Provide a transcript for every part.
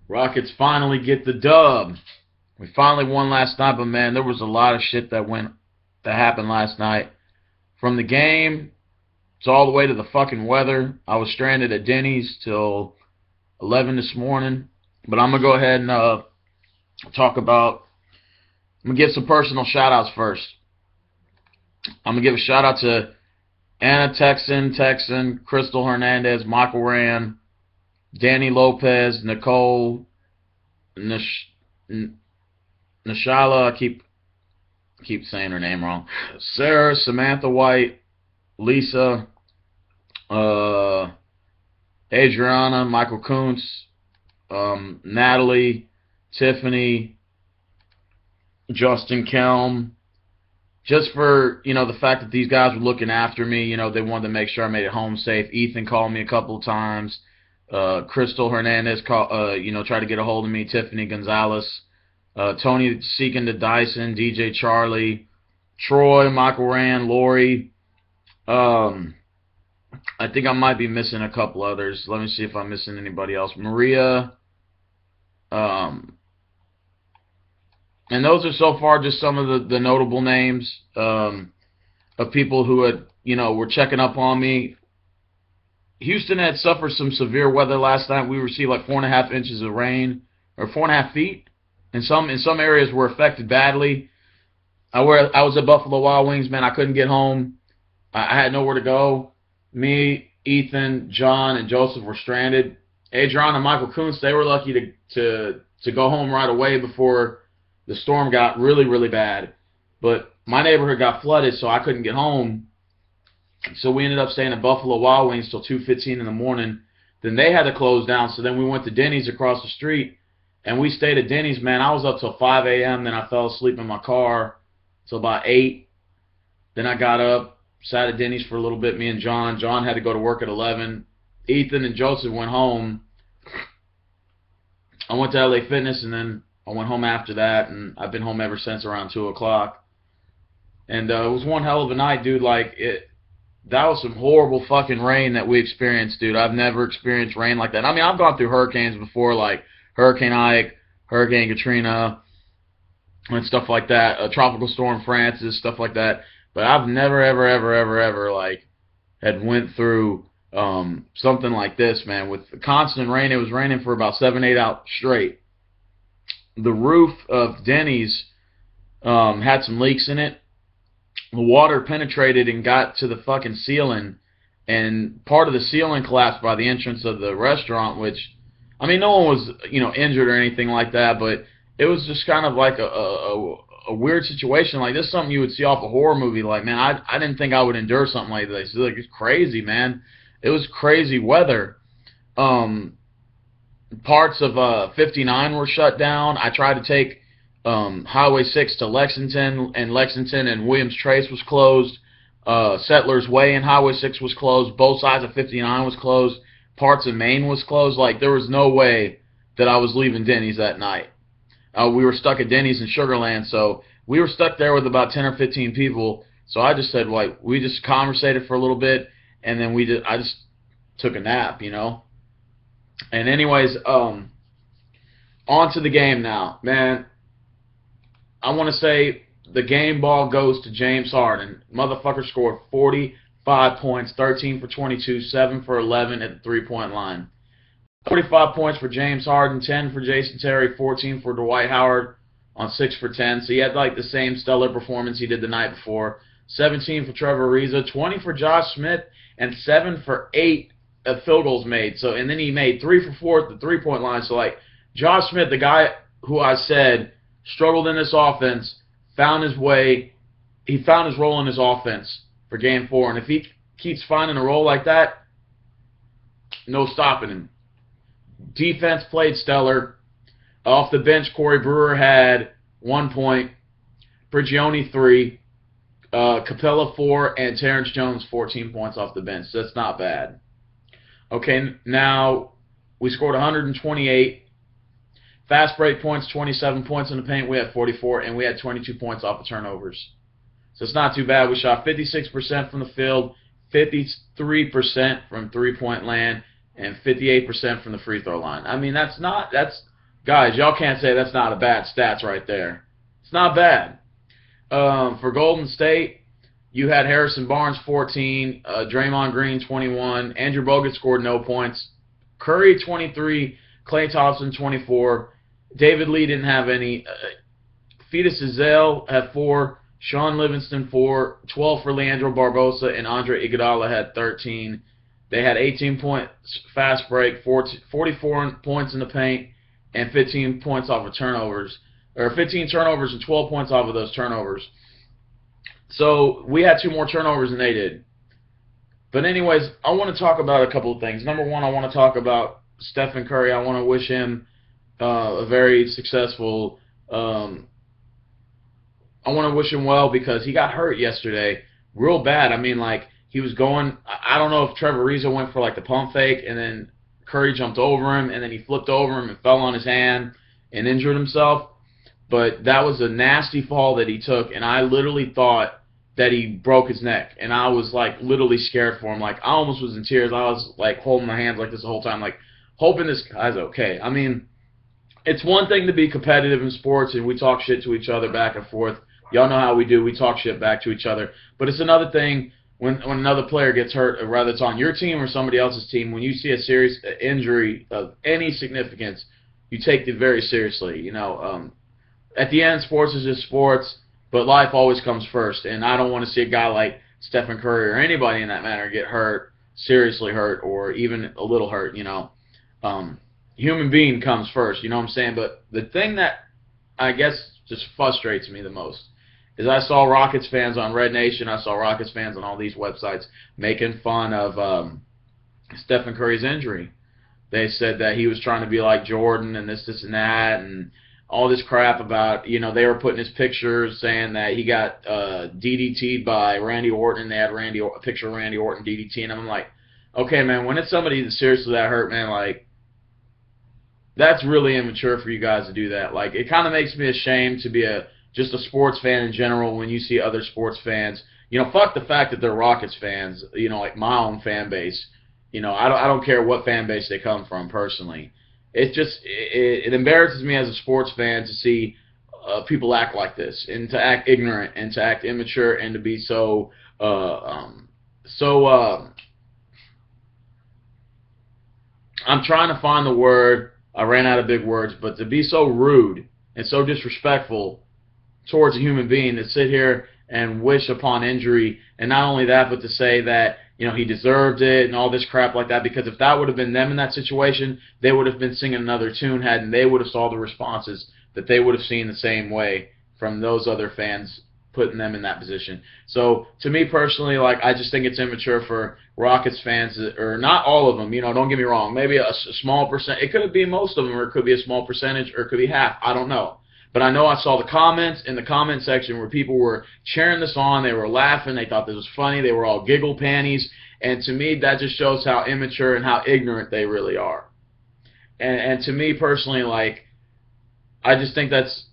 Rockets finally get the dub. We finally won last night, but man, there was a lot of shit that happened last night. From the game to all the way to the fucking weather. I was stranded at Denny's till 11 this morning. But I'm gonna go ahead and talk about. I'm gonna give some personal shout outs first. I'm gonna give a shout out to Anna Texan, Crystal Hernandez, Michael Rand, Danny Lopez, Nicole, Nish, Nishala. I keep saying her name wrong. Sarah, Samantha White, Lisa, Adriana, Michael Kuntz, Natalie, Tiffany, Justin Kelm. Just for, the fact that these guys were looking after me, they wanted to make sure I made it home safe. Ethan called me a couple of times. Crystal Hernandez tried to get a hold of me. Tiffany Gonzalez. Tony Seeking to Dyson, DJ Charlie, Troy, Michael Rand, Lori. I think I might be missing a couple others. Let me see if I'm missing anybody else. Maria. And those are so far just some of the notable names of people who had, were checking up on me. Houston had suffered some severe weather last night. We received like 4.5 inches of rain, or 4.5 feet. In some areas were affected badly. I was at Buffalo Wild Wings, man. I couldn't get home. I had nowhere to go. Me, Ethan, John, and Joseph were stranded. Adrian and Michael Kuntz, they were lucky to go home right away before the storm got really, really bad. But my neighborhood got flooded, so I couldn't get home. So we ended up staying at Buffalo Wild Wings till 2:15 in the morning. Then they had to close down, so then we went to Denny's across the street. And we stayed at Denny's, man. I was up till 5 a.m. Then I fell asleep in my car till about 8. Then I got up, sat at Denny's for a little bit, me and John. John had to go to work at 11. Ethan and Joseph went home. I went to LA Fitness, and then I went home after that, and I've been home ever since around 2 o'clock. And it was one hell of a night, dude. That was some horrible fucking rain that we experienced, dude. I've never experienced rain like that. I mean, I've gone through hurricanes before, like Hurricane Ike, Hurricane Katrina, and stuff like that. Tropical Storm Francis, stuff like that. But I've never, ever, had went through something like this, man. With the constant rain, it was raining for about 7, 8 hours straight. The roof of Denny's had some leaks in it. The water penetrated and got to the fucking ceiling, and part of the ceiling collapsed by the entrance of the restaurant, which, I mean, no one was, injured or anything like that, but it was just kind of like a weird situation. Like, this is something you would see off a horror movie. Like, man, I didn't think I would endure something like this. It's crazy, man. It was crazy weather. Parts of 59 were shut down. I tried to take Highway 6 to Lexington and Williams Trace was closed. Settlers Way and Highway 6 was closed. Both sides of 59 was closed. Parts of Maine was closed. Like, there was no way that I was leaving Denny's that night. We were stuck at Denny's in Sugar Land, so we were stuck there with about 10 or 15 people. So I just said, like, we just conversated for a little bit, and then I just took a nap, And anyways, on to the game now. Man, I want to say the game ball goes to James Harden. Motherfucker scored 45 points, 13 for 22, 7 for 11 at the three-point line. 45 points for James Harden, 10 for Jason Terry, 14 for Dwight Howard on 6 for 10. So he had like the same stellar performance he did the night before. 17 for Trevor Ariza, 20 for Josh Smith, and 7 for 8 field goals made. So, and then he made 3 for 4 at the three-point line. So, like, Josh Smith, the guy who I said struggled in this offense, found his way. He found his role in his offense for Game 4. And if he keeps finding a role like that, no stopping him. Defense played stellar. Off the bench, Corey Brewer had 1 point, Prigioni 3, Capella 4, and Terrence Jones 14 points off the bench. That's not bad. Okay, now we scored 128. Fast break points, 27 points in the paint. We had 44, and we had 22 points off of turnovers. So it's not too bad. We shot 56% from the field, 53% from three-point land, and 58% from the free throw line. I mean, that's Guys, y'all can't say that's not a bad stats right there. It's not bad. For Golden State, you had Harrison Barnes 14, Draymond Green 21, Andrew Bogut scored no points, Curry 23, Klay Thompson 24, David Lee didn't have any, Fetus Ezell had 4, Sean Livingston 4, 12 for Leandro Barbosa, and Andre Iguodala had 13. They had 18 points fast break, 44 points in the paint, and 15 points off of turnovers, or 15 turnovers and 12 points off of those turnovers. So we had 2 more turnovers than they did. But anyways, I want to talk about a couple of things. Number one, I want to talk about Stephen Curry. I want to wish him a very successful. I want to wish him well because he got hurt yesterday real bad. I mean, like, he was going, I don't know if Trevor Ariza went for like the pump fake and then Curry jumped over him and then he flipped over him and fell on his hand and injured himself. But that was a nasty fall that he took, and I literally thought that he broke his neck. And I was, like, literally scared for him. Like, I almost was in tears. I was, like, holding my hands like this the whole time, like, hoping this guy's okay. I mean, it's one thing to be competitive in sports, and we talk shit to each other back and forth. Y'all know how we do. We talk shit back to each other. But it's another thing when another player gets hurt, whether it's on your team or somebody else's team, when you see a serious injury of any significance, you take it very seriously, you know. At the end, sports is just sports, but life always comes first. And I don't want to see a guy like Stephen Curry or anybody in that manner get hurt, seriously hurt, or even a little hurt, you know. Human being comes first, you know what I'm saying? But the thing that I guess just frustrates me the most is I saw Rockets fans on Red Nation, I saw Rockets fans on all these websites making fun of Stephen Curry's injury. They said that he was trying to be like Jordan and this and that, and all this crap about, you know, they were putting his pictures saying that he got DDT'd by Randy Orton, and they had a picture of Randy Orton DDT'ing him. I'm like, okay, man, when it's somebody that's seriously that hurt, man, like, that's really immature for you guys to do that. Like, it kind of makes me ashamed to be just a sports fan in general when you see other sports fans. You know, fuck the fact that they're Rockets fans, you know, like my own fan base. You know, I don't care what fan base they come from personally. It's just, it embarrasses me as a sports fan to see people act like this, and to act ignorant, and to act immature, and to be so I'm trying to find the word. I ran out of big words, but to be so rude and so disrespectful towards a human being, to sit here and wish upon injury, and not only that, but to say that, you know, he deserved it and all this crap like that, because if that would have been them in that situation, they would have been singing another tune, and they would have saw the responses that they would have seen the same way from those other fans putting them in that position. So to me personally, like, I just think it's immature for Rockets fans, or not all of them, you know, don't get me wrong, maybe a small percent, it could be most of them, or it could be a small percentage, or it could be half, I don't know. But I know I saw the comments in the comment section where people were cheering this on, they were laughing, they thought this was funny, they were all giggle panties, and to me that just shows how immature and how ignorant they really are. And to me personally, like, I just think that's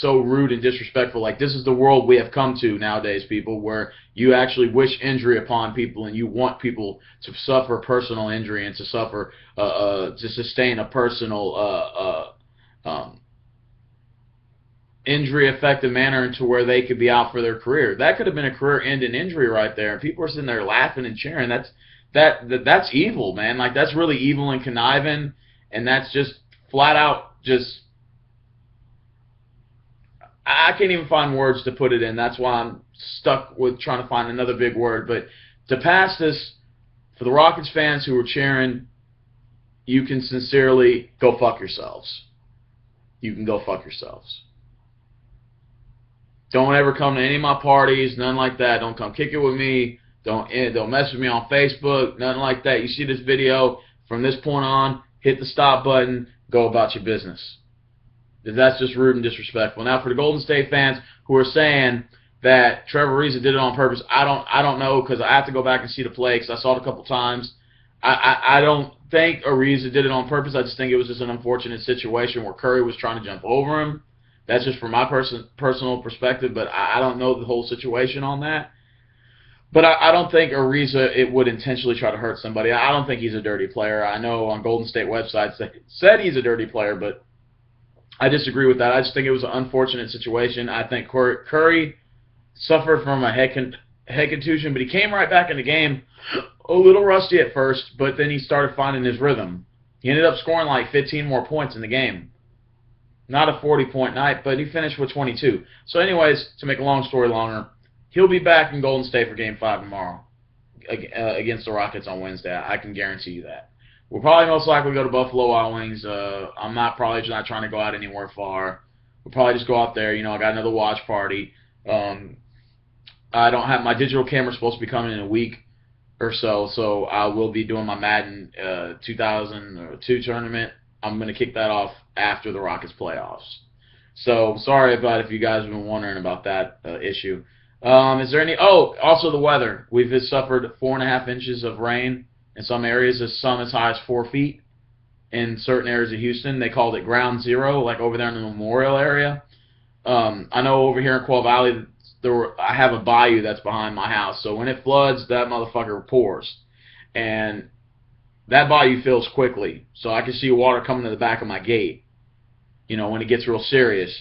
so rude and disrespectful. Like, this is the world we have come to nowadays, people, where you actually wish injury upon people, and you want people to suffer personal injury and to suffer to sustain a personal injury-affected manner into where they could be out for their career. That could have been a career-ending injury right there, and people are sitting there laughing and cheering. That's evil, man. Like, that's really evil and conniving, and that's just flat out just, I can't even find words to put it in. That's why I'm stuck with trying to find another big word. But to pass this, for the Rockets fans who were cheering, you can sincerely go fuck yourselves. You can go fuck yourselves. Don't ever come to any of my parties, nothing like that. Don't come kick it with me. Don't mess with me on Facebook, nothing like that. You see this video, from this point on, hit the stop button, go about your business. That's just rude and disrespectful. Now, for the Golden State fans who are saying that Trevor Ariza did it on purpose, I don't know, because I have to go back and see the play, because I saw it a couple times. I don't think Ariza did it on purpose. I just think it was just an unfortunate situation where Curry was trying to jump over him. That's just from my personal perspective, but I don't know the whole situation on that. But I don't think Ariza it would intentionally try to hurt somebody. I don't think he's a dirty player. I know on Golden State websites they said he's a dirty player, but I disagree with that. I just think it was an unfortunate situation. I think Curry suffered from a head contusion, but he came right back in the game, a little rusty at first, but then he started finding his rhythm. He ended up scoring like 15 more points in the game. Not a 40-point night, but he finished with 22. So anyways, to make a long story longer, he'll be back in Golden State for Game 5 tomorrow against the Rockets on Wednesday. I can guarantee you that. We'll probably most likely go to Buffalo Wild Wings. I'm probably not trying to go out anywhere far. We'll probably just go out there. You know, I got another watch party. I don't have my digital camera supposed to be coming in a week or so I will be doing my Madden 2002 tournament. I'm going to kick that off after the Rockets playoffs. So sorry about if you guys have been wondering about that issue. Is there any? Oh, also the weather. We've suffered 4.5 inches of rain in some areas, some as high as 4 feet in certain areas of Houston. They called it ground zero, like over there in the Memorial area. I know over here in Quail Valley, I have a bayou that's behind my house, so when it floods, that motherfucker pours. And that bayou fills quickly, so I can see water coming to the back of my gate, you know, when it gets real serious.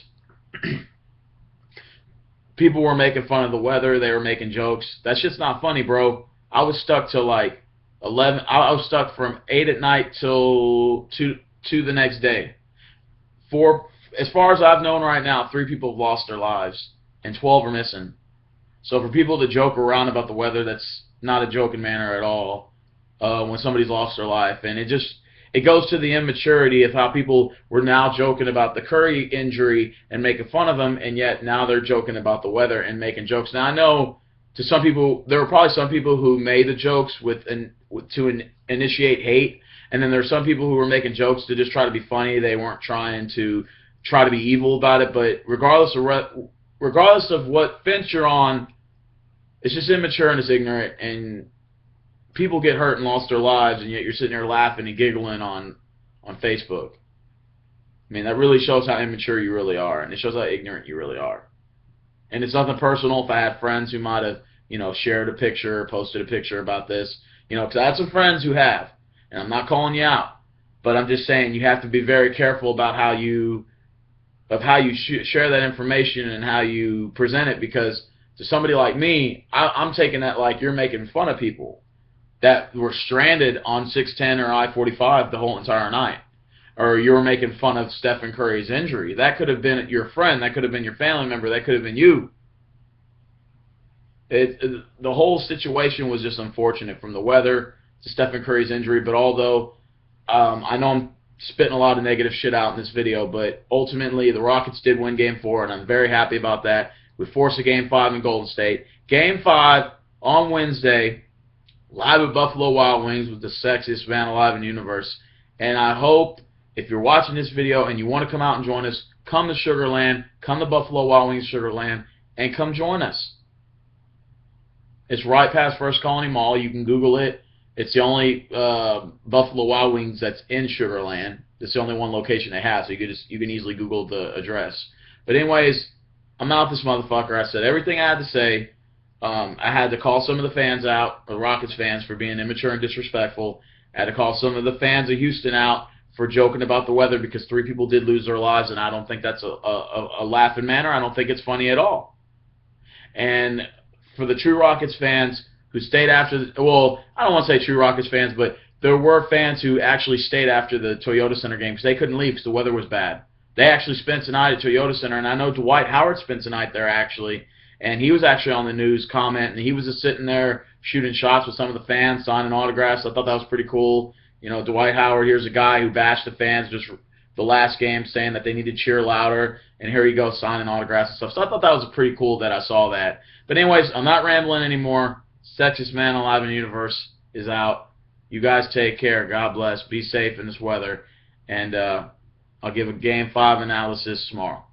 People were making fun of the weather. They were making jokes. That's just not funny, bro. I was stuck till like 11. I was stuck from 8 at night till 2 the next day. As far as I've known right now, 3 people have lost their lives, and 12 are missing. So for people to joke around about the weather, that's not a joking manner at all. When somebody's lost their life, and it goes to the immaturity of how people were now joking about the Curry injury and making fun of him, and yet now they're joking about the weather and making jokes. Now I know to some people there were probably some people who made the jokes to initiate hate, and then there's some people who were making jokes to just try to be funny. They weren't trying to be evil about it. But regardless of what fence you're on, it's just immature and it's ignorant, and people get hurt and lost their lives, and yet you're sitting there laughing and giggling on Facebook. I mean, that really shows how immature you really are, and it shows how ignorant you really are. And it's nothing personal. If I had friends who might have, you know, shared a picture or posted a picture about this, you know, because I had some friends who have, and I'm not calling you out, but I'm just saying you have to be very careful about how you share that information and how you present it, because to somebody like me, I'm taking that like you're making fun of people that were stranded on 610 or I-45 the whole entire night. Or you were making fun of Stephen Curry's injury. That could have been your friend. That could have been your family member. That could have been you. The whole situation was just unfortunate, from the weather to Stephen Curry's injury. But although I know I'm spitting a lot of negative shit out in this video, but ultimately the Rockets did win Game 4, and I'm very happy about that. We forced a Game 5 in Golden State. Game 5 on Wednesday, live at Buffalo Wild Wings with the sexiest man alive in the universe. And I hope if you're watching this video and you want to come out and join us, come to Sugar Land, come to Buffalo Wild Wings Sugar Land, and come join us. It's right past First Colony Mall. You can Google it. It's the only Buffalo Wild Wings that's in Sugar Land. It's the only one location they have, so you can easily Google the address. But anyways, I'm out this motherfucker. I said everything I had to say. I had to call some of the fans out, the Rockets fans, for being immature and disrespectful. I had to call some of the fans of Houston out for joking about the weather, because 3 people did lose their lives, and I don't think that's a laughing manner. I don't think it's funny at all. And for the true Rockets fans who stayed after, well, I don't want to say true Rockets fans, but there were fans who actually stayed after the Toyota Center game because they couldn't leave because the weather was bad. They actually spent the night at Toyota Center, and I know Dwight Howard spent the night there actually, and he was actually on the news commenting. He was just sitting there shooting shots with some of the fans, signing autographs. I thought that was pretty cool. You know, Dwight Howard, here's a guy who bashed the fans just the last game, saying that they need to cheer louder, and here he goes signing autographs and stuff. So I thought that was pretty cool that I saw that. But anyways, I'm not rambling anymore. Sexiest man alive in the universe is out. You guys take care. God bless. Be safe in this weather. And I'll give a Game 5 analysis tomorrow.